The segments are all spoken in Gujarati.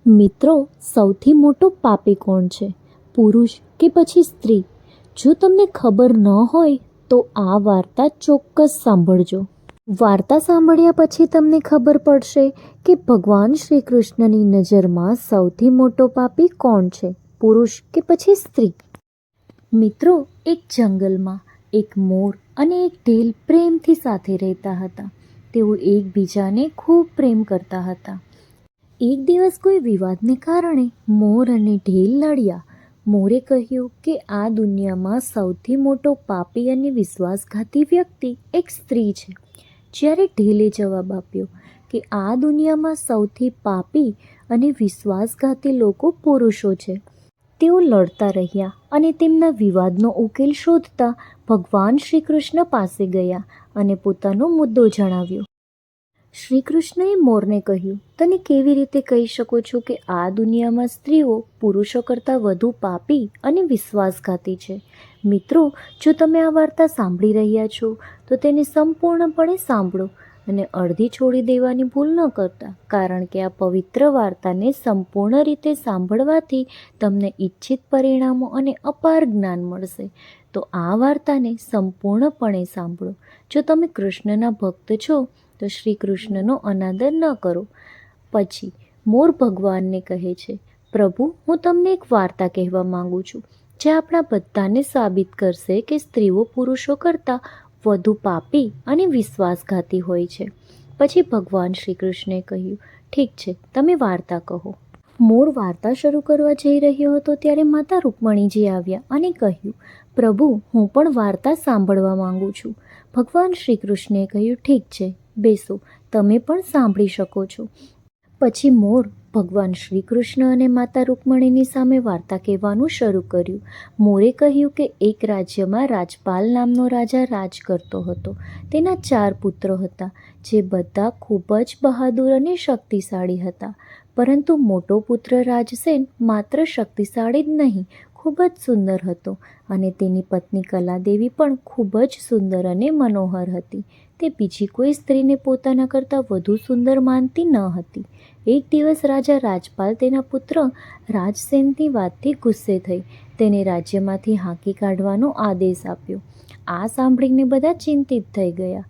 મિત્રો, સૌથી મોટો પાપી કોણ છે? પુરુષ કે પછી સ્ત્રી? જો તમને ખબર ન હોય તો આ વાર્તા ચોક્કસ સાંભળજો. વાર્તા સાંભળ્યા પછી તમને ખબર પડશે કે ભગવાન શ્રી કૃષ્ણની નજરમાં સૌથી મોટો પાપી કોણ છે, પુરુષ કે પછી સ્ત્રી? મિત્રો, એક જંગલમાં એક મોર અને એક ઢેલ પ્રેમથી સાથે રહેતા હતા. તેઓ એકબીજાને ખૂબ પ્રેમ કરતા હતા. એક દિવસ કોઈ વિવાદને કારણે મોર અને ઢેલ લડ્યા. મોરે કહ્યું કે આ દુનિયામાં સૌથી મોટો પાપી અને વિશ્વાસઘાતી વ્યક્તિ એક સ્ત્રી છે. જ્યારે ઢેલે જવાબ આપ્યો કે આ દુનિયામાં સૌથી પાપી અને વિશ્વાસઘાતી લોકો પુરુષો છે. તેઓ લડતા રહ્યા અને તેમના વિવાદનો ઉકેલ શોધતા ભગવાન શ્રી કૃષ્ણ પાસે ગયા અને પોતાનો મુદ્દો જણાવ્યો. શ્રી કૃષ્ણએ મોરને કહ્યું, તને કેવી રીતે કહી શકો છો કે આ દુનિયામાં સ્ત્રીઓ પુરુષો કરતાં વધુ પાપી અને વિશ્વાસઘાતી છે? મિત્રો, જો તમે આ વાર્તા સાંભળી રહ્યા છો તો તેને સંપૂર્ણપણે સાંભળો અને અડધી છોડી દેવાની ભૂલ ન કરતા, કારણ કે આ પવિત્ર વાર્તાને સંપૂર્ણ રીતે સાંભળવાથી તમને ઈચ્છિત પરિણામો અને અપાર જ્ઞાન મળશે. તો આ વાર્તાને સંપૂર્ણપણે સાંભળો. જો તમે કૃષ્ણના ભક્ત છો તો શ્રી કૃષ્ણનો અનાદર ન કરો. પછી મોર ભગવાનને કહે છે, પ્રભુ, હું તમને એક વાર્તા કહેવા માંગુ છું જે આપણા બધાને સાબિત કરશે કે સ્ત્રીઓ પુરુષો કરતાં વધુ પાપી અને વિશ્વાસઘાતી હોય છે. પછી ભગવાન શ્રી કૃષ્ણે કહ્યું, ઠીક છે, તમે વાર્તા કહો. મોર વાર્તા શરૂ કરવા જઈ રહ્યો હતો ત્યારે માતા રૂકમણીજી આવ્યા અને કહ્યું, પ્રભુ, હું પણ વાર્તા સાંભળવા માંગુ છું. ભગવાન શ્રી કૃષ્ણે કહ્યું, ઠીક છે, બેસો, તમે પણ સાંભળી શકો છો. પછી મોર ભગવાન શ્રી કૃષ્ણ અને માતા રૂકમણીની સામે વાર્તા કહેવાનું શરૂ કર્યું. મોરે કહ્યું કે એક રાજ્યમાં રાજપાલ નામનો રાજા રાજ કરતો હતો. તેના 4 પુત્રો હતા જે બધા ખૂબ જ બહાદુર અને શક્તિશાળી હતા. પરંતુ મોટો પુત્ર રાજસેન માત્ર શક્તિશાળી જ નહીં, ખૂબ જ સુંદર હતો અને તેની પત્ની કલાદેવી પણ ખૂબ જ સુંદર અને મનોહર હતી. તે બીજી કોઈ સ્ત્રીને પોતાના કરતાં વધુ સુંદર માનતી ન હતી. એક દિવસ રાજા રાજપાલ તેના પુત્ર રાજસેનની વાતથી ગુસ્સે થઈ તેને રાજ્યમાંથી હાંકી કાઢવાનો આદેશ આપ્યો. આ સાંભળીને બધા ચિંતિત થઈ ગયા.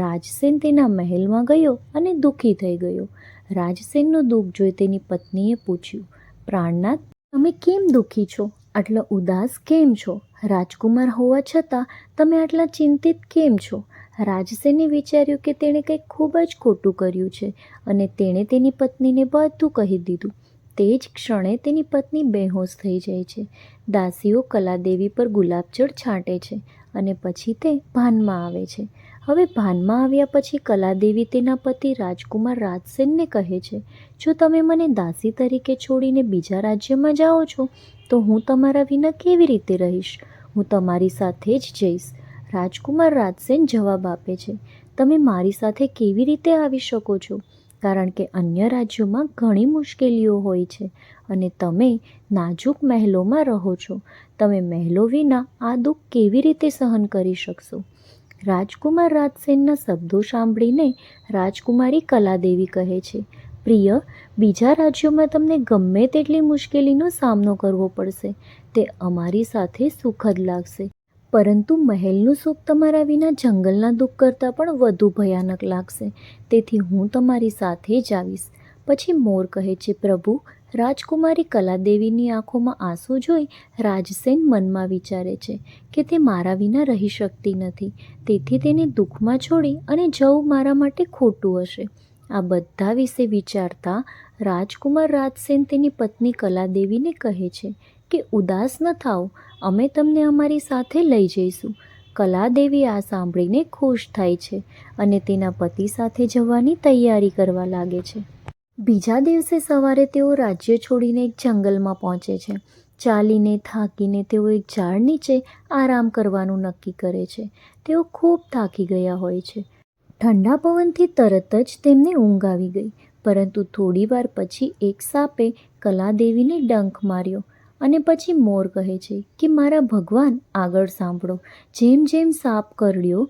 રાજસેન તેના મહેલમાં ગયો અને દુઃખી થઈ ગયો. રાજસેનનું દુઃખ જોઈ તેની પત્નીએ પૂછ્યું, પ્રાણનાથ, તમે કેમ દુઃખી છો? આટલા ઉદાસ કેમ છો? રાજકુમાર હોવા છતાં તમે આટલા ચિંતિત કેમ છો? રાજસેને વિચાર્યું કે તેણે કંઈક ખૂબ જ ખોટું કર્યું છે અને તેણે તેની પત્નીને બધું કહી દીધું. તે જ ક્ષણે તેની પત્ની બેહોશ થઈ જાય છે. દાસીઓ કલાદેવી પર ગુલાબજળ છાંટે છે અને પછી તે ભાનમાં આવે છે. હવે ભાનમાં આવ્યા પછી કલાદેવી તેના પતિ રાજકુમાર રાજસેનને કહે છે, જો તમે મને દાસી તરીકે છોડીને બીજા રાજ્યમાં જાઓ છો તો હું તમારા વિના કેવી રીતે રહીશ? હું તમારી સાથે જ જઈશ. રાજકુમાર રાજસેન જવાબ આપે છે, તમે મારી સાથે કેવી રીતે આવી શકો છો? કારણ કે અન્ય રાજ્યોમાં ઘણી મુશ્કેલીઓ હોય છે અને તમે નાજુક મહેલોમાં રહો છો. તમે મહેલો વિના આ દુઃખ કેવી રીતે સહન કરી શકશો? રાજકુમાર રાજસેનના શબ્દો સાંભળીને રાજકુમારી કલાદેવી કહે છે, પ્રિય, બીજા રાજ્યોમાં તમને ગમે તેટલી મુશ્કેલીનો સામનો કરવો પડશે. તે અમારી સાથે સુખદ લાગશે, પરંતુ મહેલનું સુખ તમારા વિના જંગલના દુઃખ કરતાં પણ વધુ ભયાનક લાગશે. તેથી હું તમારી સાથે જ આવીશ. પછી મોર કહે છે, પ્રભુ, રાજકુમારી કલાદેવીની આંખોમાં આંસુ જોઈ રાજસેન મનમાં વિચારે છે કે તે મારા વિના રહી શકતી નથી, તેથી તેને દુઃખમાં છોડી અને જવું મારા માટે ખોટું હશે. આ બધા વિશે વિચારતા રાજકુમાર રાજસેન તેની પત્ની કલાદેવીને કહે છે કે ઉદાસ ન થાઓ, અમે તમને અમારી સાથે લઈ જઈશું. કલાદેવી આ સાંભળીને ખુશ થાય છે અને તેના પતિ સાથે જવાની તૈયારી કરવા લાગે છે. બીજા દિવસે સવારે તેઓ રાજ્ય છોડીને એક જંગલમાં પહોંચે છે. ચાલીને થાકીને તેઓ એક ઝાડ નીચે આરામ કરવાનું નક્કી કરે છે. તેઓ ખૂબ થાકી ગયા હોય છે. ઠંડા પવનથી તરત જ તેમને ઊંઘ આવી ગઈ, પરંતુ થોડી વાર પછી એક સાપે કલાદેવીને ડંખ માર્યો અને પછી મોર કહે છે કે મારા ભગવાન, આગળ સાંભળો. જેમ જેમ સાપ કરડ્યો,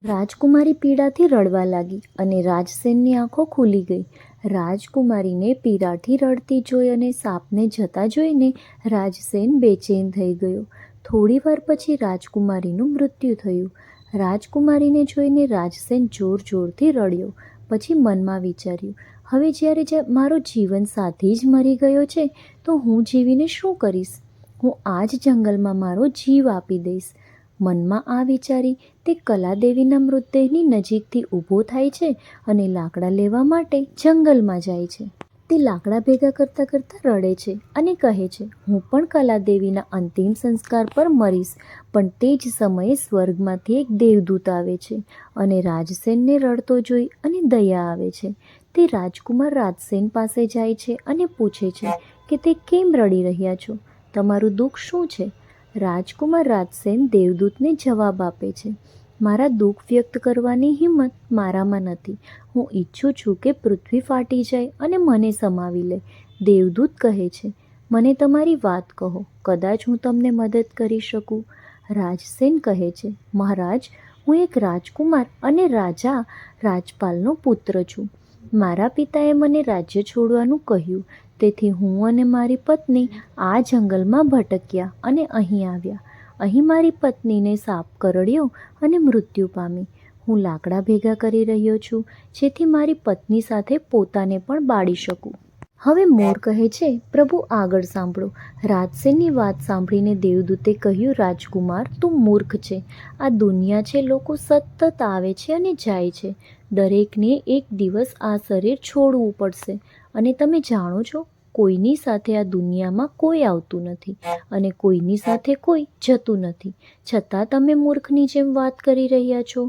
રાજકુમારી પીડાથી રડવા લાગી અને રાજસેનની આંખો ખુલી ગઈ. રાજકુમારીને પીડાથી રડતી જોઈ અને સાપને જતા જોઈને રાજસેન બેચેન થઈ ગયો. થોડીવાર પછી રાજકુમારીનું મૃત્યુ થયું. રાજકુમારીને જોઈને રાજસેન જોર જોરથી રડ્યો. પછી મનમાં વિચાર્યું, હવે જ્યારે મારો જીવન સાથી જ મરી ગયો છે તો હું જીવીને શું કરીશ? હું આ જ જંગલમાં મારો જીવ આપી દઈશ. મનમાં આ વિચારી તે કલાદેવીના મૃતદેહની નજીકથી ઊભો થાય છે અને લાકડા લેવા માટે જંગલમાં જાય છે. તે લાકડા ભેગા કરતાં કરતાં રડે છે અને કહે છે, હું પણ કલાદેવીના અંતિમ સંસ્કાર પર મરીશ. પણ તે જ સમયે સ્વર્ગમાંથી એક દેવદૂત આવે છે અને રાજસેનને રડતો જોઈ અને દયા આવે છે. તે રાજકુમાર રાજસેન પાસે જાય છે અને પૂછે છે કે તે કેમ રડી રહ્યા છો? તમારું દુઃખ શું છે? રાજકુમાર રાજસેન દેવદૂતને જવાબ આપે છે, મારા દુઃખ વ્યક્ત કરવાની હિંમત મારામાં નથી. હું ઈચ્છું છું કે પૃથ્વી ફાટી જાય અને મને સમાવી લે. દેવદૂત કહે છે, મને તમારી વાત કહો, કદાચ હું તમને મદદ કરી શકું. રાજસેન કહે છે, મહારાજ, હું એક રાજકુમાર અને રાજા રાજપાલનો પુત્ર છું. મારા પિતાએ મને રાજ્ય છોડવાનું કહ્યું, તેથી હું અને મારી પત્ની આ જંગલમાં ભટક્યા અને અહીં આવ્યા. અહીં મારી પત્નીને સાપ કરડ્યો અને મૃત્યુ પામી. હું લાકડા ભેગા કરી રહ્યો છું જેથી મારી પત્ની સાથે પોતાને પણ બાળી શકું. હવે મોર કહે છે, પ્રભુ આગળ સાંભળો. રાજસેનની વાત સાંભળીને દેવદૂતે કહ્યું, રાજકુમાર, તું મૂર્ખ છે. આ દુનિયા છે, લોકો સતત આવે છે અને જાય છે. દરેકને એક દિવસ આ શરીર છોડવું પડશે. અને તમે જાણો છો, કોઈની સાથે આ દુનિયામાં કોઈ આવતું નથી અને કોઈની સાથે કોઈ જતું નથી. છતાં તમે મૂર્ખની જેમ વાત કરી રહ્યા છો.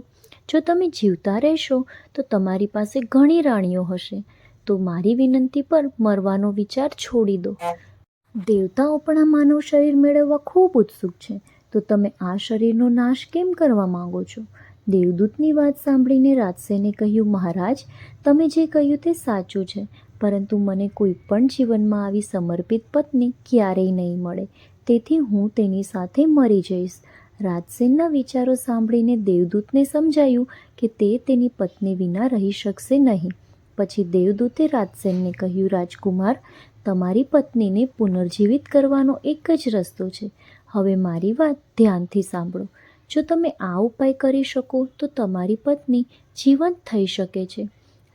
જો તમે જીવતા રહેશો તો તમારી પાસે ઘણી રાણીઓ હશે. તો મારી વિનંતી પર મરવાનો વિચાર છોડી દો. દેવતાઓ પણ આ માનવ શરીર મેળવવા ખૂબ ઉત્સુક છે. તો તમે આ શરીરનો નાશ કેમ કરવા માંગો છો? દેવદૂતની વાત સાંભળીને રાજસેને કહ્યું, મહારાજ, તમે જે કહ્યું તે સાચું છે, પરંતુ મને કોઈ પણ જીવનમાં આવી સમર્પિત પત્ની ક્યારેય નહીં મળે. તેથી હું તેની સાથે મરી જઈશ. રાજસેનના વિચારો સાંભળીને દેવદૂતને સમજાયું કે તે તેની પત્ની વિના રહી શકશે નહીં. પછી દેવદૂતે રાજસેનને કહ્યું, રાજકુમાર, તમારી પત્નીને પુનર્જીવિત કરવાનો એક જ રસ્તો છે. હવે મારી વાત ધ્યાનથી સાંભળો. જો તમે આ ઉપાય કરી શકો તો તમારી પત્ની જીવંત થઈ શકે છે.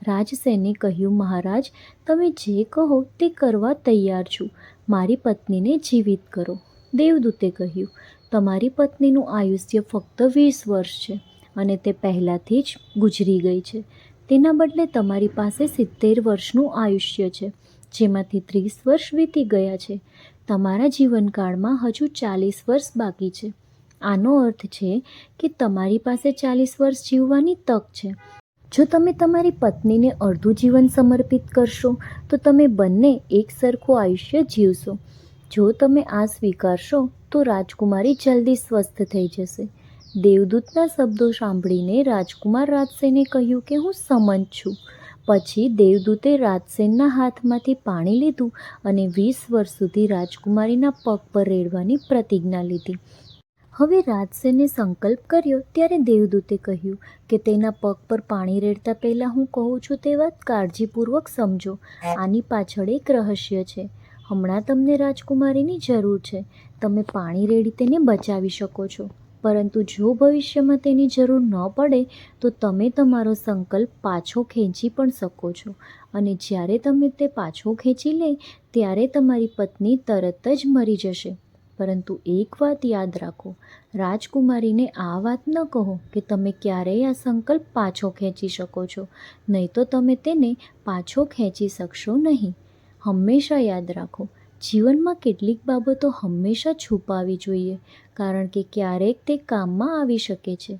રાજસેને કહ્યું, મહારાજ, તમે જે કહો તે કરવા તૈયાર છું. મારી પત્નીને જીવિત કરો. દેવદૂતે કહ્યું, તમારી પત્નીનું આયુષ્ય ફક્ત 20 વર્ષ છે અને તે પહેલાંથી જ ગુજરી ગઈ છે. તેના બદલે તમારી પાસે 70 વર્ષનું આયુષ્ય છે, જેમાંથી 30 વર્ષ વીતી ગયા છે. તમારા જીવનકાળમાં હજુ 40 વર્ષ બાકી છે. આનો અર્થ છે કે તમારી પાસે 40 વર્ષ જીવવાની તક છે. જો તમે તમારી પત્નીને અડધું જીવન સમર્પિત કરશો તો તમે બંને એક સરખું આયુષ્ય જીવશો. જો તમે આ સ્વીકારશો તો રાજકુમારી જલ્દી સ્વસ્થ થઈ જશે. દેવદૂતના શબ્દો સાંભળીને રાજકુમાર રાજસેને કહ્યું કે હું સંમત છું. પછી દેવદૂતે રાજસેનના હાથમાંથી પાણી લીધું અને 20 વર્ષ સુધી રાજકુમારીના પગ પર રેડવાની પ્રતિજ્ઞા લીધી. હવે રાજસેને સંકલ્પ કર્યો ત્યારે દેવદૂતે કહ્યું કે તેના પગ પર પાણી રેડતા પહેલાં હું કહું છું તે વાત કાળજીપૂર્વક સમજો. આની પાછળ એક રહસ્ય છે. હમણાં તમને રાજકુમારીની જરૂર છે. તમે પાણી રેડી તેને બચાવી શકો છો, પરંતુ જો ભવિષ્યમાં તેની જરૂર ન પડે તો તમે તમારો સંકલ્પ પાછો ખેંચી પણ શકો છો. અને જ્યારે તમે તે પાછો ખેંચી લે ત્યારે તમારી પત્ની તરત જ મરી જશે. પરંતુ એક વાત યાદ રાખો, રાજકુમારીને આ વાત ન કહો કે તમે ક્યારેય આ સંકલ્પ પાછો ખેંચી શકો છો, નહીં તો તમે તેને પાછો ખેંચી શકશો નહીં. હંમેશા યાદ રાખો, જીવનમાં કેટલીક બાબતો હંમેશા છુપાવવી જોઈએ, કારણ કે ક્યારેક તે કામમાં આવી શકે છે.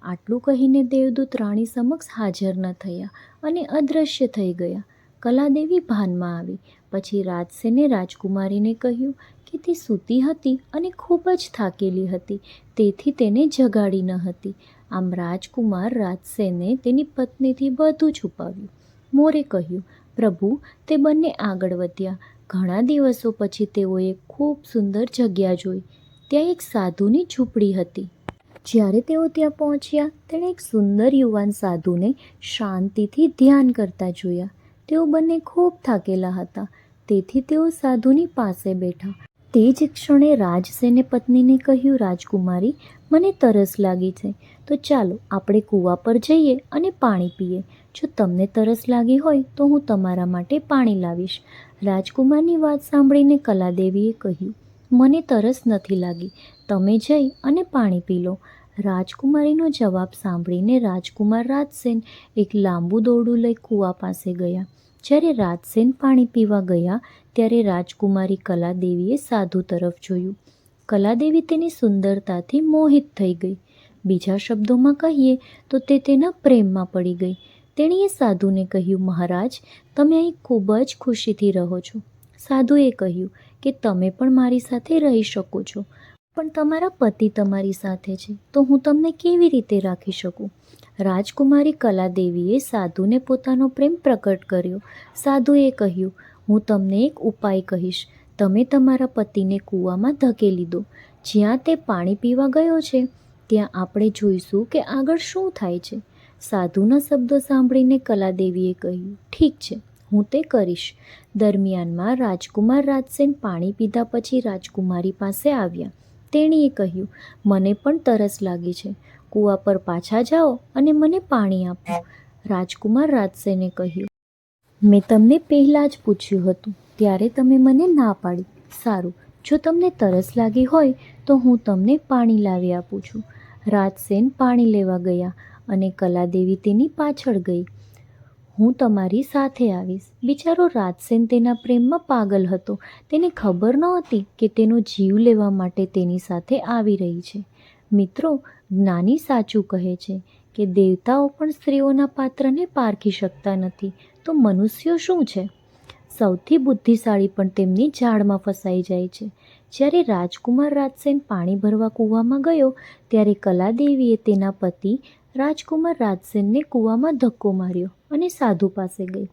આટલું કહીને દેવદૂત રાણી સમક્ષ હાજર ન થયા અને અદૃશ્ય થઈ ગયા. કલાદેવી ભાનમાં આવી. પછી રાજસેને રાજકુમારીને કહ્યું કે તે સૂતી હતી અને ખૂબ જ થાકેલી હતી, તેથી તેને જગાડી ન હતી. આમ રાજકુમાર રાજસેને તેની પત્નીથી બધું છુપાવ્યું. મોરે કહ્યું, પ્રભુ, તે બંને આગળ વધ્યા. ઘણા દિવસો પછી તેઓએ ખૂબ સુંદર જગ્યા જોઈ. ત્યાં એક સાધુની ઝૂંપડી હતી. જ્યારે તેઓ ત્યાં પહોંચ્યા તેણે એક સુંદર યુવાન સાધુને શાંતિથી ધ્યાન કરતા જોયા. તેઓ બંને ખૂબ થાકેલા હતા, તેથી તેઓ સાધુની પાસે બેઠા. તે જ ક્ષણે રાજસેને પત્નીને કહ્યું, રાજકુમારી, મને તરસ લાગી છે, તો ચાલો આપણે કૂવા પર જઈએ અને પાણી પીએ. જો તમને તરસ લાગી હોય તો હું તમારા માટે પાણી લાવીશ. રાજકુમારની વાત સાંભળીને કલાદેવીએ કહ્યું, મને તરસ નથી લાગી, તમે જઈ અને પાણી પી લો. રાજકુમારીનો જવાબ સાંભળીને રાજકુમાર રાજસેન એક લાંબુ દોરડું લઈ કૂવા પાસે ગયા. જ્યારે રાજસેન પાણી પીવા ગયા ત્યારે રાજકુમારી કલાદેવીએ સાધુ તરફ જોયું. કલાદેવી તેની સુંદરતાથી મોહિત થઈ ગઈ. બીજા શબ્દોમાં કહીએ તો તે તેના પ્રેમમાં પડી ગઈ. તેણીએ સાધુને કહ્યું, મહારાજ, તમે અહીં ખૂબ જ ખુશીથી રહો છો. સાધુએ કહ્યું કે તમે પણ મારી સાથે રહી શકો છો, પણ તમારા પતિ તમારી સાથે છે, તો હું તમને કેવી રીતે રાખી શકું? રાજકુમારી કલાદેવીએ સાધુને પોતાનો પ્રેમ પ્રકટ કર્યો. સાધુએ કહ્યું, હું તમને એક ઉપાય કહીશ. તમે તમારા પતિને કૂવામાં ધકેલી દો. જ્યાં તે પાણી પીવા ગયો છે ત્યાં આપણે જોઈશું કે આગળ શું થાય છે. સાધુના શબ્દો સાંભળીને કલાદેવીએ કહ્યું, ઠીક છે, હું તે કરીશ. દરમિયાનમાં રાજકુમાર રાજસેન પાણી પીધા પછી રાજકુમારી પાસે આવ્યા. તેણીએ કહ્યું, મને પણ તરસ લાગી છે, કૂવા પર પાછા જાઓ અને મને પાણી આપો. રાજકુમાર રાજસેને કહ્યું, મેં તમને પહેલાં જ પૂછ્યું હતું, ત્યારે તમે મને ના પાડી. સારું, જો તમને તરસ લાગી હોય તો હું તમને પાણી લાવી આપું છું. રાજસેન પાણી લેવા ગયા અને કલાદેવી તેની પાછળ ગઈ. હું તમારી સાથે આવીશ. બિચારો રાજસેન તેના પ્રેમમાં પાગલ હતો. તેને ખબર નહોતી કે તેનો જીવ લેવા માટે તેની સાથે આવી રહી છે. મિત્રો, જ્ઞાની સાચું કહે છે કે દેવતાઓ પણ સ્ત્રીઓના પાત્રને પારખી શકતા નથી, તો મનુષ્યો શું છે? સૌથી બુદ્ધિશાળી પણ તેમની જાળમાં ફસાઈ જાય છે. જ્યારે રાજકુમાર રાજસેન પાણી ભરવા કૂવામાં ગયો ત્યારે કલાદેવીએ તેના પતિ રાજકુમાર રાજસેનને કૂવામાં ધક્કો માર્યો અને સાધુ પાસે ગઈ.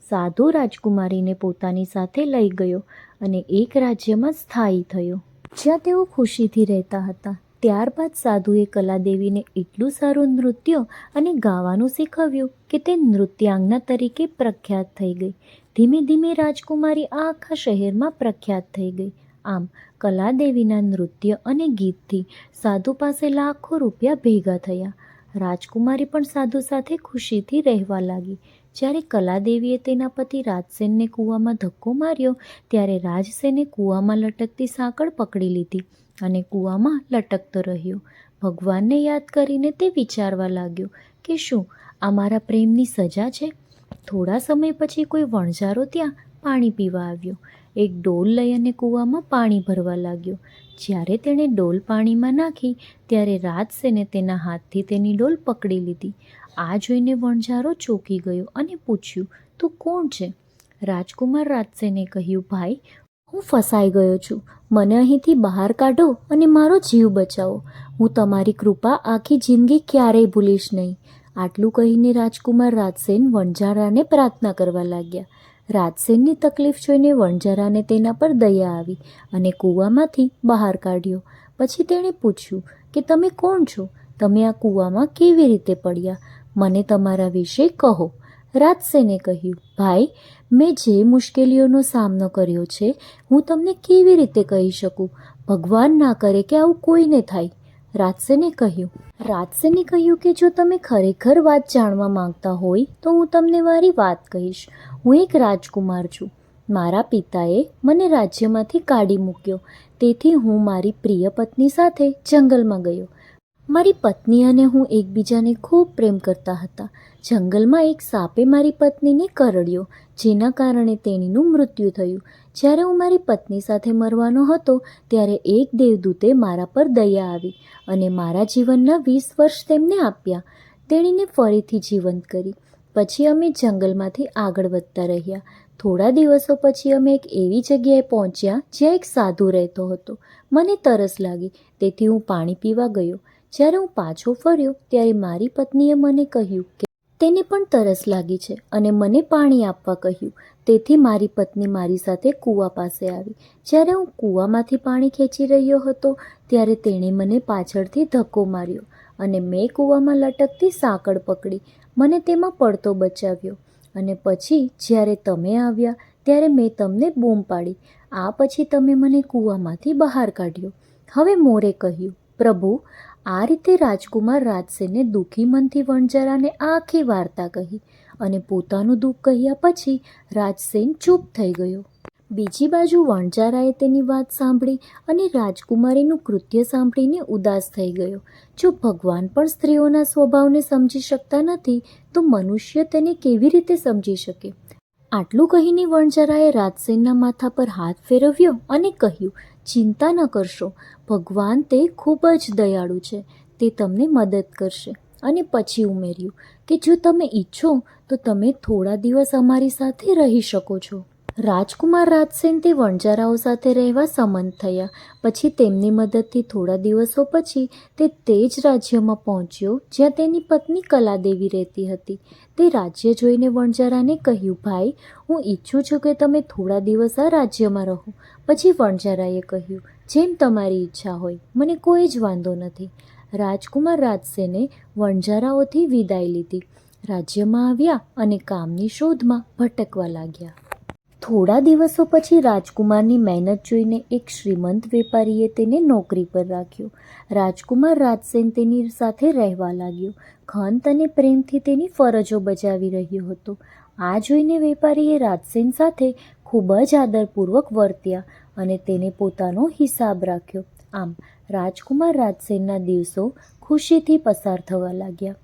સાધુ રાજકુમારીને પોતાની સાથે લઈ ગયો અને એક રાજ્યમાં સ્થાયી થયો, જ્યાં તેઓ ખુશીથી રહેતા હતા. ત્યારબાદ સાધુએ કલાદેવીને એટલું સારું નૃત્ય અને ગાવાનું શીખવ્યું કે તે નૃત્યાંગના તરીકે પ્રખ્યાત થઈ ગઈ. ધીમે ધીમે રાજકુમારી આખા શહેરમાં પ્રખ્યાત થઈ ગઈ. આમ કલાદેવીના નૃત્ય અને ગીતથી સાધુ પાસે લાખો રૂપિયા ભેગા થયા. રાજકુમારી પણ સાધુ સાથે ખુશીથી રહેવા લાગી. જ્યારે કલાદેવીએ તેના પતિ રાજસેનને કૂવામાં ધક્કો માર્યો ત્યારે રાજસેને કૂવામાં લટકતી સાંકળ પકડી લીધી અને કૂવામાં લટકતો રહ્યો. ભગવાનને યાદ કરીને તે વિચારવા લાગ્યો કે શું આ મારા પ્રેમની સજા છે? થોડા સમય પછી કોઈ વણઝારો ત્યાં પાણી પીવા આવ્યો. એક ડોલ લઈ અને કૂવામાં પાણી ભરવા લાગ્યો. જ્યારે તેણે ડોલ પાણીમાં નાખી ત્યારે રાજસેને તેના હાથથી તેની ડોલ પકડી લીધી. આ જોઈને વણઝારો ચોંકી ગયો અને પૂછ્યું, તું કોણ છે? રાજકુમાર રાજસેને કહ્યું, ભાઈ, હું ફસાઈ ગયો છું, મને અહીંથી બહાર કાઢો અને મારો જીવ બચાવો. હું તમારી કૃપા આખી જિંદગી ક્યારેય ભૂલીશ નહીં. આટલું કહીને રાજકુમાર રાજસેન વણઝારાને પ્રાર્થના કરવા લાગ્યા. રાજસેનની તકલીફ જોઈને વણઝારાને તેના પર દયા આવી અને કૂવામાંથી બહાર કાઢ્યો. પછી તેણે પૂછ્યું કે તમે કોણ છો? તમે આ કૂવામાં કેવી રીતે પડ્યા? મને તમારા વિશે કહો. રાજસેને કહ્યું, ભાઈ, મેં જે મુશ્કેલીઓનો સામનો કર્યો છે હું તમને કેવી રીતે કહી શકું? ભગવાન ના કરે કે આવું કોઈને થાય. રાજસેને કહ્યું કે જો તમે ખરેખર વાત જાણવા માંગતા હોય તો હું તમને મારી વાત કહીશ. હું એક રાજકુમાર છું. મારા પિતાએ મને રાજ્યમાંથી કાઢી મૂક્યો, તેથી હું મારી પ્રિય પત્ની સાથે જંગલમાં ગયો. મારી પત્ની અને હું એકબીજાને ખૂબ પ્રેમ કરતા હતા. જંગલમાં એક સાપે મારી પત્નીને કરડ્યો, જેના કારણે તેણીનું મૃત્યુ થયું. જ્યારે હું મારી પત્ની સાથે મરવાનો હતો ત્યારે એક દેવદૂતે મારા પર દયા આવી અને મારા જીવનના 20 વર્ષ તેમને આપ્યા. તેણીને ફરીથી જીવંત કરી. પછી અમે જંગલમાંથી આગળ વધતા રહ્યા. થોડા દિવસો પછી અમે એક એવી જગ્યાએ પહોંચ્યા જ્યાં એક સાધુ રહેતો હતો. મને તરસ લાગી, તેથી હું પાણી પીવા ગયો. જ્યારે હું પાછો ફર્યો ત્યારે મારી પત્નીએ મને કહ્યું કે તેને પણ તરસ લાગી છે અને મને પાણી આપવા કહ્યું. તેથી મારી પત્ની મારી સાથે કૂવા પાસે આવી. જ્યારે હું કૂવામાંથી પાણી ખેંચી રહ્યો હતો ત્યારે તેણે મને પાછળથી ધક્કો માર્યો અને મેં કૂવામાં લટકતી સાંકળ પકડી. મને તેમાં પડતો બચાવ્યો. અને પછી જ્યારે તમે આવ્યા ત્યારે મેં તમને બૂમ પાડી. આ પછી તમે મને કૂવામાંથી બહાર કાઢ્યો. હવે મોરે કહ્યું, પ્રભુ. આ રીતે રાજકુમાર રાજસેને દુઃખી મનથી વણજારાને આખી વાર્તા કહી અને પોતાનું દુઃખ કહ્યા પછી રાજસેન ચૂપ થઈ ગયો. બીજી બાજુ વણજારાએ તેની વાત સાંભળી અને રાજકુમારીનું કૃત્ય સાંભળીને ઉદાસ થઈ ગયો. જો ભગવાન પણ સ્ત્રીઓના સ્વભાવને સમજી શકતા નથી તો મનુષ્ય તેને કેવી રીતે સમજી શકે? આટલું કહીને વણજારાએ રાજસેનના માથા પર હાથ ફેરવ્યો અને કહ્યું, ચિંતા ન કરશો, ભગવાન તે ખૂબ જ દયાળુ છે, તે તમને મદદ કરશે. અને પછી ઉમેર્યું કે જો તમે ઈચ્છો તો તમે થોડા દિવસ અમારી સાથે રહી શકો છો. રાજકુમાર રાજસેન તે વણજારાઓ સાથે રહેવા સંમત થયા. પછી તેમની મદદથી થોડા દિવસો પછી તે જ રાજ્યમાં પહોંચ્યો જ્યાં તેની પત્ની કલાદેવી રહેતી હતી. તે રાજ્ય જોઈને વણજારાને કહ્યું, ભાઈ, હું ઈચ્છું છું કે તમે થોડા દિવસ આ રાજ્યમાં રહો. પછી વણજારાએ કહ્યું, જેમ તમારી ઈચ્છા હોય, મને કોઈ જ વાંધો નથી. રાજકુમાર રાજસેને વણજારાઓથી વિદાય લીધી, રાજ્યમાં આવ્યા અને કામની શોધમાં ભટકવા લાગ્યા. થોડા દિવસો પછી રાજકુમારની મહેનત જોઈને એક શ્રીમંત વેપારીએ તેને નોકરી પર રાખ્યો. રાજકુમાર રાજસેન તેની સાથે રહેવા લાગ્યો. ખંત અને પ્રેમથી તેની ફરજો બજાવી રહ્યો હતો. આ જોઈને વેપારીએ રાજસેન સાથે ખૂબ જ આદરપૂર્વક વર્ત્યા અને તેને પોતાનો હિસાબ રાખ્યો. આમ રાજકુમાર રાજસેનના દિવસો ખુશીથી પસાર થવા લાગ્યા.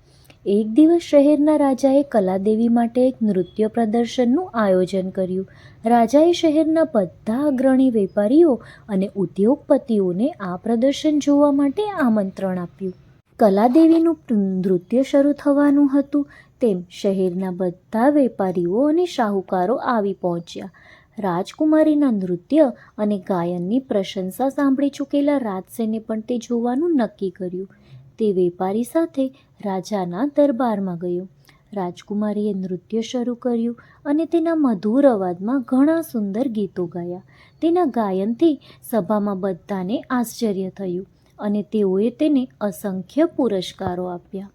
એક દિવસ શહેરના રાજાએ કલાદેવી માટે એક નૃત્ય પ્રદર્શનનું આયોજન કર્યું. રાજાએ શહેરના બધા અગ્રણી વેપારીઓ અને ઉદ્યોગપતિઓને આ પ્રદર્શન જોવા માટે આમંત્રણ આપ્યું. કલાદેવીનું નૃત્ય શરૂ થવાનું હતું તેમ શહેરના બધા વેપારીઓ અને શાહુકારો આવી પહોંચ્યા. રાજકુમારીના નૃત્ય અને ગાયનની પ્રશંસા સાંભળી ચૂકેલા રાજસેને પણ તે જોવાનું નક્કી કર્યું. તે વેપારી સાથે રાજાના દરબારમાં ગયો. રાજકુમારીએ નૃત્ય શરૂ કર્યું અને તેના મધુર અવાજમાં ઘણા સુંદર ગીતો ગાયા. તેના ગાયનથી સભામાં બધાને આશ્ચર્ય થયું અને તેઓએ તેને અસંખ્ય પુરસ્કારો આપ્યા.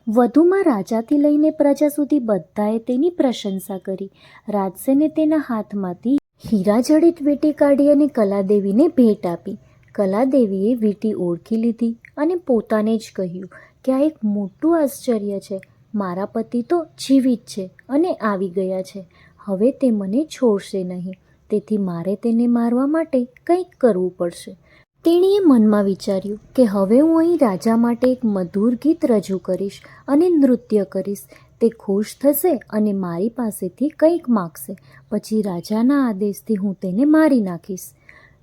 વધુમાં રાજાથી લઈને પ્રજા સુધી બધાએ તેની પ્રશંસા કરી. રાજસેને તેના હાથમાંથી હીરાજડિત વીંટી કાઢી અને કલાદેવીને ભેટ આપી. કલાદેવીએ વીંટી ઓળખી લીધી અને પોતાને જ કહ્યું કે આ એક મોટું આશ્ચર્ય છે. મારા પતિ તો જીવિત છે અને આવી ગયા છે. હવે તે મને છોડશે નહીં, તેથી મારે તેને મારવા માટે કંઈક કરવું પડશે. તેણીએ મનમાં વિચાર્યું કે હવે હું અહીં રાજા માટે એક મધુર ગીત રજૂ કરીશ અને નૃત્ય કરીશ. તે ખુશ થશે અને મારી પાસેથી કંઈક માગશે. પછી રાજાના આદેશથી હું તેને મારી નાખીશ.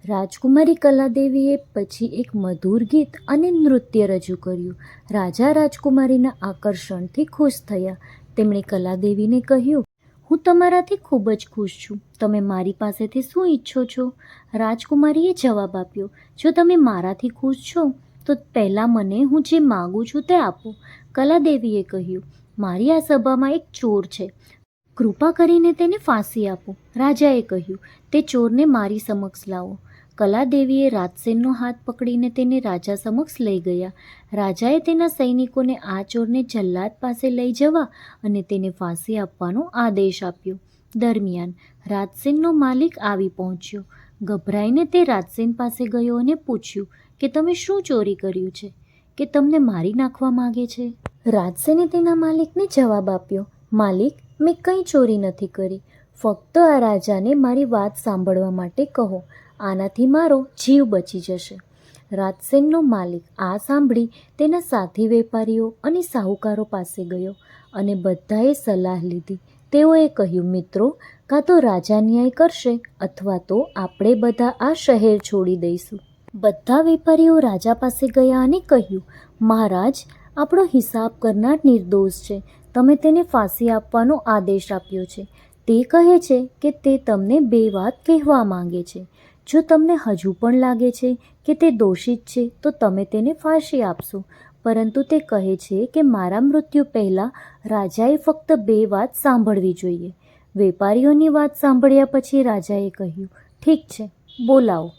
રાજકુમારી કલાદેવીએ પછી એક મધુર ગીત અને નૃત્ય રજૂ કર્યું. રાજા રાજકુમારીના આકર્ષણથી ખુશ થયા. તેમણે કલાદેવીને કહ્યું, હું તમારાથી ખૂબ જ ખુશ છું. તમે મારી પાસેથી શું ઈચ્છો છો? રાજકુમારીએ જવાબ આપ્યો, જો તમે મારાથી ખુશ છો તો પહેલાં મને હું જે માગું છું તે આપો. કલાદેવીએ કહ્યું, મારી આ સભામાં એક ચોર છે, કૃપા કરીને તેને ફાંસી આપો. રાજાએ કહ્યું, તે ચોરને મારી સમક્ષ લાવો. કલાદેવીએ રાજસેનનો હાથ પકડીને તેને રાજા સમક્ષ લઈ ગયા. રાજાએ તેના સૈનિકોને આ ચોરને જલ્લાદ પાસે લઈ જવા અને તેને ફાંસી આપવાનો આદેશ આપ્યો. દરમિયાન રાજસેનનો માલિક આવી પહોંચ્યો. ગભરાઈને તે રાજસેન પાસે ગયો અને પૂછ્યું કે તમે શું ચોરી કર્યું છે કે તમને મારી નાખવા માગે છે? રાજસેને તેના માલિકને જવાબ આપ્યો, માલિક, મેં કંઈ ચોરી નથી કરી. ફક્ત આ રાજાને મારી વાત સાંભળવા માટે કહો, આનાથી મારો જીવ બચી જશે. રાજસેનનો માલિક આ સાંભળી તેના સાથી વેપારીઓ અને સાહુકારો પાસે ગયો અને બધાએ સલાહ લીધી. તેઓએ કહ્યું, મિત્રો, કાં તો રાજા ન્યાય કરશે અથવા તો આપણે બધા આ શહેર છોડી દઈશું. બધા વેપારીઓ રાજા પાસે ગયા અને કહ્યું, મહારાજ, આપણો હિસાબ કરનાર નિર્દોષ છે. તમે તેને ફાંસી આપવાનો આદેશ આપ્યો છે. તે કહે છે કે તે તમને બે વાત કહેવા માંગે છે. જો તમને હજુ પણ લાગે છે કે તે દોષિત છે તો તમે તેને ફાંસી આપશો, પરંતુ તે કહે છે કે મારા મૃત્યુ પહેલાં રાજાએ ફક્ત બે વાત સાંભળવી જોઈએ. વેપારીઓની વાત સાંભળ્યા પછી રાજાએ કહ્યું, ઠીક છે, બોલાવો.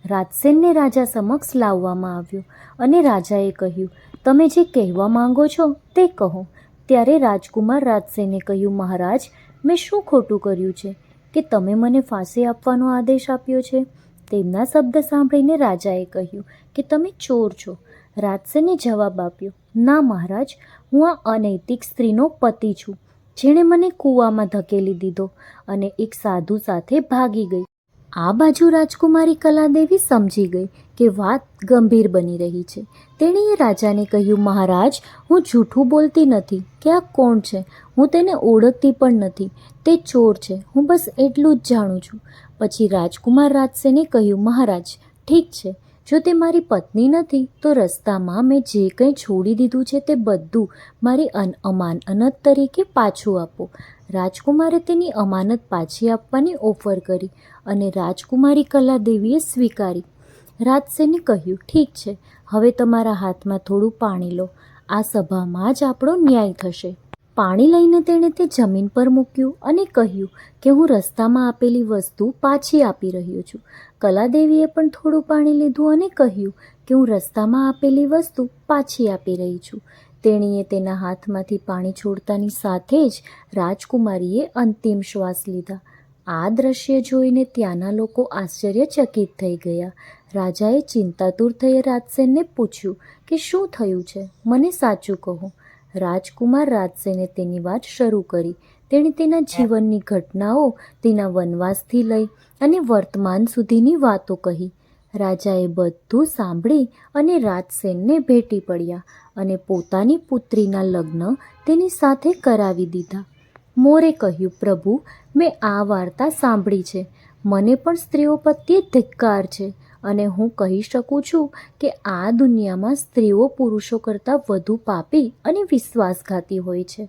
રાજસેનને રાજા સમક્ષ લાવવામાં આવ્યો અને રાજાએ કહ્યું, તમે જે કહેવા માંગો છો તે કહો. ત્યારે રાજકુમાર રાજસેને કહ્યું, મહારાજ, મેં શું ખોટું કર્યું છે કે તમે મને ફાંસી આપવાનો આદેશ આપ્યો છે? તેમના શબ્દ સાંભળીને રાજાએ કહ્યું કે તમે ચોર છો. રાજસેને જવાબ આપ્યો, ના મહારાજ, હું આ અનૈતિક સ્ત્રીનો પતિ છું, જેણે મને કૂવામાં ધકેલી દીધો અને એક સાધુ સાથે ભાગી ગઈ. આ બાજુ રાજકુમારી કલાદેવી સમજી ગઈ કે વાત ગંભીર બની રહી છે. તેણીએ રાજાને કહ્યું, મહારાજ, હું જૂઠું બોલતી નથી કે આ કોણ છે. હું તેને ઓળખતી પણ નથી. તે ચોર છે. હું બસ એટલું જ જાણું છું. પછી રાજકુમાર રાજસેને કહ્યું, મહારાજ, ઠીક છે, જો તે મારી પત્ની નથી તો રસ્તામાં મેં જે કંઈ છોડી દીધું છે તે બધું મારી અમાનત તરીકે પાછું આપો. રાજકુમારે તેની અમાનત પાછી આપવાની ઓફર કરી અને રાજકુમારી કલાદેવીએ સ્વીકારી. રાજસેને કહ્યું, ઠીક છે, હવે તમારા હાથમાં થોડું પાણી લો. આ સભામાં જ આપણો ન્યાય થશે. પાણી લઈને તેણે તે જમીન પર મૂક્યું અને કહ્યું કે હું રસ્તામાં આપેલી વસ્તુ પાછી આપી રહ્યો છું. કલાદેવીએ પણ થોડું પાણી લીધું અને કહ્યું કે હું રસ્તામાં આપેલી વસ્તુ પાછી આપી રહી છું. તેણીએ તેના હાથમાંથી પાણી છોડતાની સાથે જ રાજકુમારીએ અંતિમ શ્વાસ લીધા. આ દ્રશ્ય જોઈને ત્યાંના લોકો આશ્ચર્યચકિત થઈ ગયા. રાજાએ ચિંતાતુર થઈ રાજસેનને પૂછ્યું કે શું થયું છે, મને સાચું કહો. રાજકુમાર રાજસેને તેની વાત શરૂ કરી. તેણે તેના જીવનની ઘટનાઓ, તેના વનવાસથી લઈ અને વર્તમાન સુધીની વાતો કહી. રાજાએ બધું સાંભળી અને રાજસેનને ભેટી પડ્યા અને પોતાની પુત્રીના લગ્ન તેની સાથે કરાવી દીધા. મોરે કહ્યું, પ્રભુ, મેં આ વાર્તા સાંભળી છે. મને પણ સ્ત્રીઓ પ્રત્યે ધિક્કાર છે અને હું કહી શકું છું કે આ દુનિયામાં સ્ત્રીઓ પુરુષો કરતાં વધુ પાપી અને વિશ્વાસઘાતી હોય છે.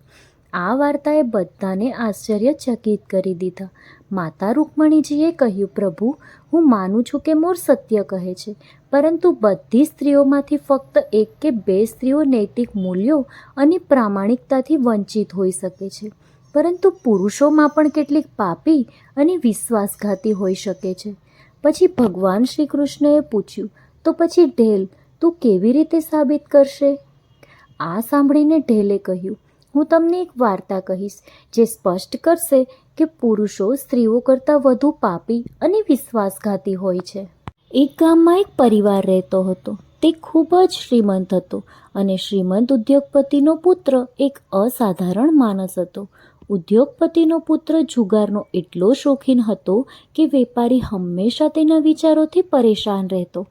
આ વાર્તાએ બધાને આશ્ચર્યચકિત કરી દીધા. માતા રૂકમણીજીએ કહ્યું, પ્રભુ, હું માનું છું કે મોર સત્ય કહે છે, પરંતુ બધી સ્ત્રીઓમાંથી ફક્ત એક કે બે સ્ત્રીઓ નૈતિક મૂલ્યો અને પ્રામાણિકતાથી વંચિત હોઈ શકે છે, પરંતુ પુરુષોમાં પણ કેટલીક પાપી અને વિશ્વાસઘાતી હોઈ શકે છે. પછી ભગવાન શ્રી કૃષ્ણએ પૂછ્યું, તો પછી ઢેલ તું કેવી રીતે સાબિત કરશે? આ સાંભળીને ઢેલે કહ્યું, હું તમને એક વાર્તા કહીશ જે સ્પષ્ટ કરશે કે પુરુષો સ્ત્રીઓ કરતાં વધુ પાપી અને વિશ્વાસઘાતી હોય છે. એક ગામમાં એક પરિવાર રહેતો હતો. તે ખૂબ જ શ્રીમંત હતો અને શ્રીમંત ઉદ્યોગપતિનો પુત્ર એક અસાધારણ માણસ હતો. ઉદ્યોગપતિનો પુત્ર જુગારનો એટલો શોખીન હતો કે વેપારી હંમેશા તેના વિચારોથી પરેશાન રહેતો.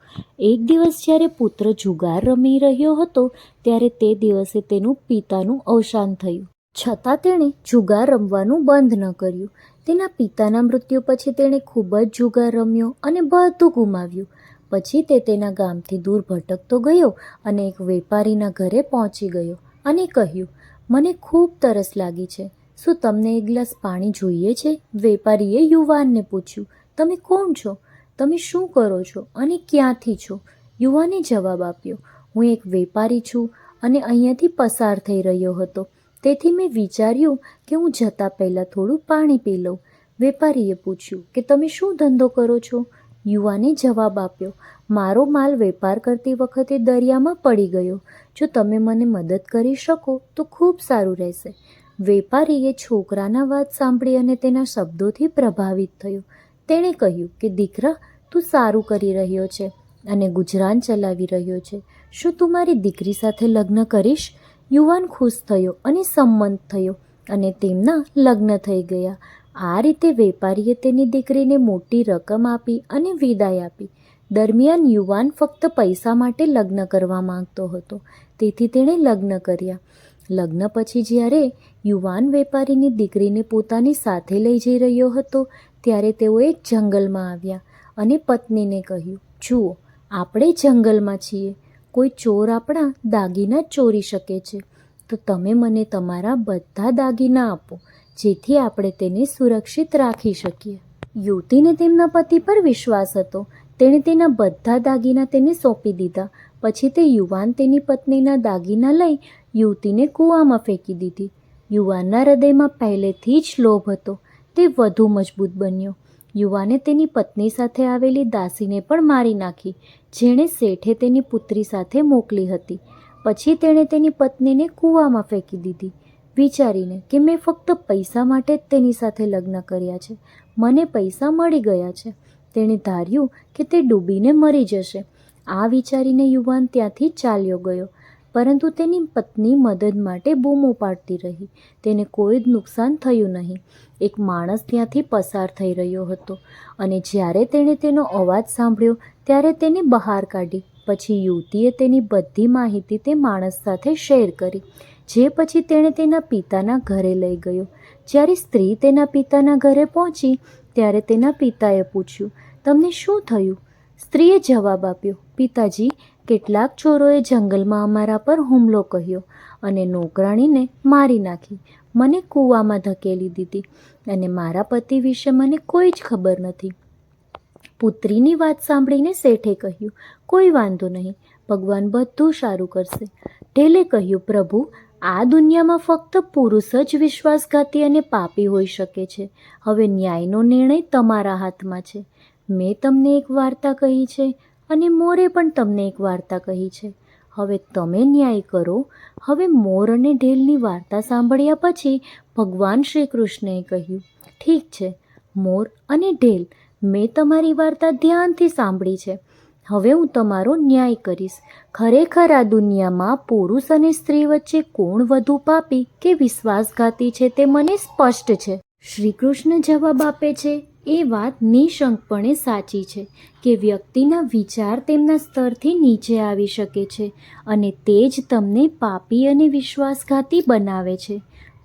એક દિવસ જ્યારે પુત્ર જુગાર રમી રહ્યો હતો ત્યારે તે દિવસે તેનું પિતાનું અવસાન થયું. છતાં તેણે જુગાર રમવાનું બંધ ન કર્યું. તેના પિતાના મૃત્યુ પછી તેણે ખૂબ જ જુગાર રમ્યો અને બધું ગુમાવ્યું. પછી તે તેના ગામથી દૂર ભટકતો ગયો અને એક વેપારીના ઘરે પહોંચી ગયો અને કહ્યું, મને ખૂબ તરસ લાગી છે, શું તમને એક ગ્લાસ પાણી જોઈએ છે? વેપારીએ યુવાનને પૂછ્યું, તમે કોણ છો? તમે શું કરો છો અને ક્યાંથી છો? યુવાને જવાબ આપ્યો, હું એક વેપારી છું અને અહીંયાથી પસાર થઈ રહ્યો હતો, તેથી મેં વિચાર્યું કે હું જતાં પહેલાં થોડું પાણી પી લઉં. વેપારીએ પૂછ્યું કે તમે શું ધંધો કરો છો? યુવાને જવાબ આપ્યો, મારો માલ વેપાર કરતી વખતે દરિયામાં પડી ગયો. જો તમે મને મદદ કરી શકો તો ખૂબ સારું રહેશે. વેપારીએ છોકરાના વાત સાંભળી અને તેના શબ્દોથી પ્રભાવિત થયો. તેણે કહ્યું કે દીકરા, તું સારું કરી રહ્યો છે અને ગુજરાન ચલાવી રહ્યો છે. શું તું મારી દીકરી સાથે લગ્ન કરીશ? યુવાન ખુશ થયો અને સંમત થયો અને તેમના લગ્ન થઈ ગયા. આ રીતે વેપારીએ તેની દીકરીને મોટી રકમ આપી અને વિદાય આપી. દરમિયાન યુવાન ફક્ત પૈસા માટે લગ્ન કરવા માંગતો હતો, તેથી તેણે લગ્ન કર્યા. લગ્ન પછી જ્યારે યુવાન વેપારીની દીકરીને પોતાની સાથે લઈ જઈ રહ્યો હતો ત્યારે તેઓ એક જંગલમાં આવ્યા અને પત્નીને કહ્યું, જુઓ, આપણે જંગલમાં છીએ. કોઈ ચોર આપણા દાગીના ચોરી શકે છે, તો તમે મને તમારા બધા દાગીના આપો જેથી આપણે તેને સુરક્ષિત રાખી શકીએ. યુવતીને તેમના પતિ પર વિશ્વાસ હતો. તેણે તેના બધા દાગીના તેને સોંપી દીધા. પછી તે યુવાન તેની પત્નીના દાગીના લઈ યુવતીને કૂવામાં ફેંકી દીધી. યુવાનના હૃદયમાં પહેલેથી જ લોભ હતો. તે વધુ મજબૂત બન્યો. યુવાને તેની પત્ની સાથે આવેલી દાસીને પણ મારી નાખી, જેણે શેઠે તેની પુત્રી સાથે મોકલી હતી. પછી તેણે તેની પત્નીને કૂવામાં ફેંકી દીધી. વિચારીને કે મેં ફક્ત પૈસા માટે જ તેની સાથે લગ્ન કર્યા છે. મને પૈસા મળી ગયા છે. તેણે ધાર્યું કે તે ડૂબીને મરી જશે. આ વિચારીને યુવાન ત્યાંથી ચાલ્યો ગયો, પરંતુ તેની પત્ની મદદ માટે બૂમો પાડતી રહી. તેને કોઈ જ નુકસાન થયું નહીં. એક માણસ ત્યાંથી પસાર થઈ રહ્યો હતો અને જ્યારે તેણે તેનો અવાજ સાંભળ્યો ત્યારે તેને બહાર કાઢી. પછી યુવતીએ તેની બધી માહિતી તે માણસ સાથે શેર કરી, જે પછી તેણે તેના પિતાના ઘરે લઈ ગયો. જ્યારે સ્ત્રી તેના પિતાના ઘરે પહોંચી ત્યારે તેના પિતાએ પૂછ્યું, તમને શું થયું? સ્ત્રીએ જવાબ આપ્યો, પિતાજી, કેટલાક ચોરોએ જંગલમાં અમારા પર હુમલો કર્યો અને નોકરાણીને મારી નાખી. મને કૂવામાં ધકેલી દીધી અને મારા પતિ વિશે મને કોઈ જ ખબર નથી. પુત્રીની વાત સાંભળીને શેઠે કહ્યું, કોઈ વાંધો નહીં, ભગવાન બધું સારું કરશે. ઢેલે કહ્યું, પ્રભુ, આ દુનિયામાં ફક્ત પુરુષ જ વિશ્વાસઘાતી અને પાપી હોઈ શકે છે. હવે ન્યાયનો નિર્ણય તમારા હાથમાં છે. મેં તમને એક વાર્તા કહી છે અને મોરે પણ તમને એક વાર્તા કહી છે. હવે તમે ન્યાય કરો. હવે મોર અને ઢેલની વાર્તા સાંભળ્યા પછી ભગવાન શ્રી કૃષ્ણએ કહ્યું, ઠીક છે મોર અને ઢેલ, મેં તમારી વાર્તા ધ્યાનથી સાંભળી છે. હવે હું તમારો ન્યાય કરીશ. ખરેખર આ દુનિયામાં પુરુષ અને સ્ત્રી વચ્ચે કોણ વધુ પાપી કે વિશ્વાસઘાતી છે તે મને સ્પષ્ટ છે. શ્રી કૃષ્ણ જવાબ આપે છે, એ વાત નિઃશંકપણે સાચી છે કે વ્યક્તિના વિચાર તેમના સ્તરથી નીચે આવી શકે છે અને તે જ તમને પાપી અને વિશ્વાસઘાતી બનાવે છે.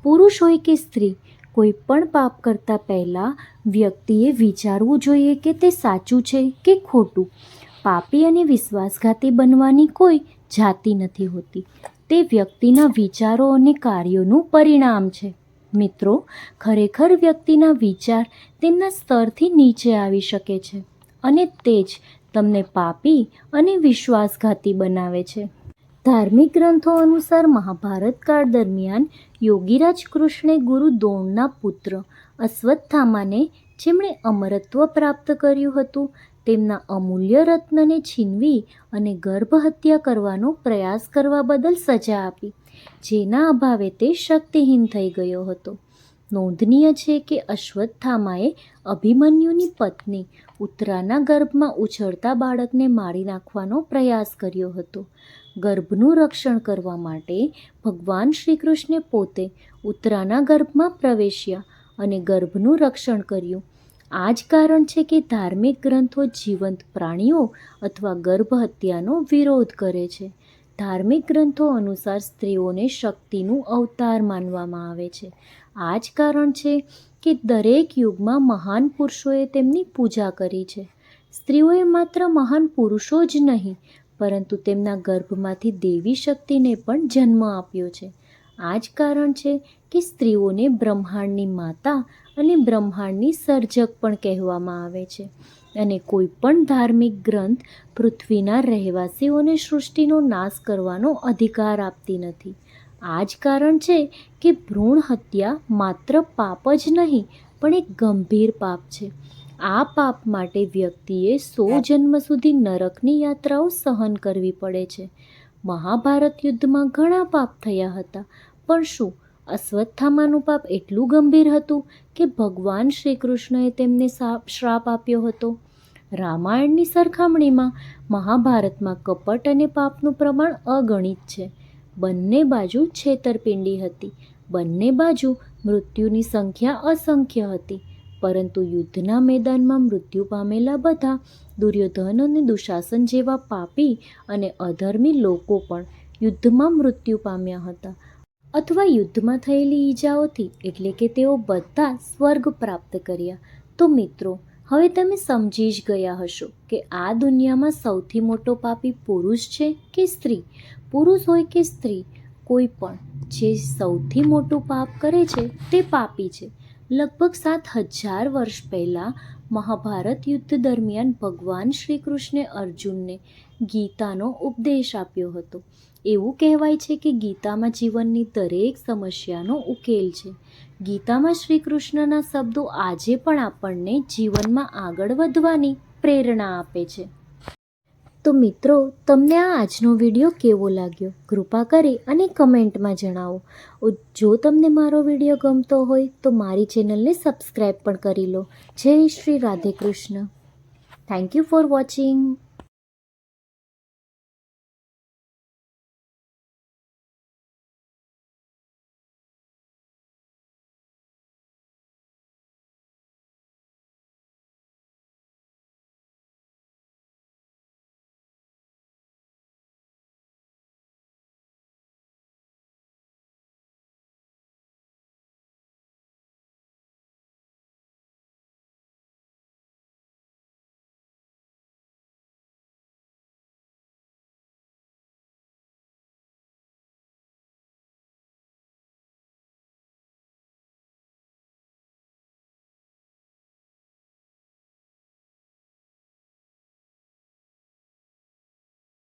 પુરુષ હોય કે સ્ત્રી, કોઈ પણ પાપ કરતાં પહેલાં વ્યક્તિએ વિચારવું જોઈએ કે તે સાચું છે કે ખોટું. પાપી અને વિશ્વાસઘાતી બનવાની કોઈ જાતિ નથી હોતી. તે વ્યક્તિના વિચારો અને કાર્યોનું પરિણામ છે. મિત્રો, ખરેખર વ્યક્તિના વિચાર તેમના સ્તરથી નીચે આવી શકે છે અને તે જ તમને પાપી અને વિશ્વાસઘાતી બનાવે છે. ધાર્મિક ગ્રંથો અનુસાર મહાભારત કાળ દરમિયાન યોગીરાજ કૃષ્ણે ગુરુ દ્રોણના પુત્ર અશ્વત્થામાને, જેમણે અમરત્વ પ્રાપ્ત કર્યું હતું, તેમના અમૂલ્ય રત્નને છીનવી અને ગર્ભહત્યા કરવાનો પ્રયાસ કરવા બદલ સજા આપી, જેના અભાવે તે શક્તિહીન થઈ ગયો હતો. નોંધનીય છે કે અશ્વત્થામાએ અભિમન્યુની પત્ની ઉત્તરાના ગર્ભમાં ઉછળતા બાળકને મારી નાખવાનો પ્રયાસ કર્યો હતો. ગર્ભનું રક્ષણ કરવા માટે ભગવાન શ્રી કૃષ્ણે પોતે ઉત્તરાના ગર્ભમાં પ્રવેશ્યા અને ગર્ભનું રક્ષણ કર્યું. આ જ કારણ છે કે ધાર્મિક ગ્રંથો જીવંત પ્રાણીઓ અથવા ગર્ભહત્યાનો વિરોધ કરે છે. ધાર્મિક ગ્રંથો અનુસાર સ્ત્રીઓને શક્તિનું અવતાર માનવામાં આવે છે. આ જ કારણ છે કે દરેક યુગમાં મહાન પુરુષોએ તેમની પૂજા કરી છે. સ્ત્રીઓએ માત્ર મહાન પુરુષો જ નહીં, પરંતુ તેમના ગર્ભમાંથી દેવી શક્તિને પણ જન્મ આપ્યો છે. આ જ કારણ છે કે સ્ત્રીઓને બ્રહ્માંડની માતા અને બ્રહ્માંડની સર્જક પણ કહેવામાં આવે છે. અને કોઈ પણ ધાર્મિક ગ્રંથ પૃથ્વીના રહેવાસીઓને સૃષ્ટિનો નાશ કરવાનો અધિકાર આપતી નથી. આ જ કારણ છે કે ભ્રૂણ હત્યા માત્ર પાપ જ નહીં, પણ એક ગંભીર પાપ છે. આ પાપ માટે વ્યક્તિએ 100 જન્મ સુધી નરકની યાત્રાઓ સહન કરવી પડે છે. મહાભારત યુદ્ધમાં ઘણા પાપ થયા હતા, પણ શું અશ્વત્થામાનું પાપ એટલું ગંભીર હતું કે ભગવાન શ્રી કૃષ્ણએ તેમને શ્રાપ આપ્યો હતો? રામાયણની સરખામણીમાં મહાભારતમાં કપટ અને પાપનું પ્રમાણ અગણિત છે. બંને બાજુ છેતરપિંડી હતી. બંને બાજુ મૃત્યુની સંખ્યા અસંખ્ય હતી. પરંતુ યુદ્ધના મેદાનમાં મૃત્યુ પામેલા બધા દુર્યોધન અને દુશાસન જેવા પાપી અને અધર્મી લોકો પણ યુદ્ધમાં મૃત્યુ પામ્યા હતા, અથવા યુદ્ધમાં થયેલી ઈજાઓથી, એટલે કે તેઓ બધા સ્વર્ગ પ્રાપ્ત કર્યા. તો મિત્રો, હવે તમે સમજી જ ગયા હશો કે આ દુનિયામાં સૌથી મોટો પાપી પુરુષ છે કે સ્ત્રી? પુરુષ હોય કે સ્ત્રી, કોઈ પણ જે સૌથી મોટું પાપ કરે છે તે પાપી છે. લગભગ 7000 વર્ષ પહેલાં મહાભારત યુદ્ધ દરમિયાન ભગવાન શ્રી કૃષ્ણે અર્જુનને ગીતાનો ઉપદેશ આપ્યો હતો. એવું કહેવાય છે કે ગીતામાં જીવનની દરેક સમસ્યાનો ઉકેલ છે. ગીતામાં શ્રી કૃષ્ણના શબ્દો આજે પણ આપણને જીવનમાં આગળ વધવાની પ્રેરણા આપે છે. તો મિત્રો, તમને આ આજનો વિડીયો કેવો લાગ્યો કૃપા કરી અને કમેન્ટમાં જણાવો. જો તમને મારો વિડીયો ગમતો હોય તો મારી ચેનલને સબસ્ક્રાઈબ પણ કરી લો. જય Shri Radhe Krishna. Thank you for watching.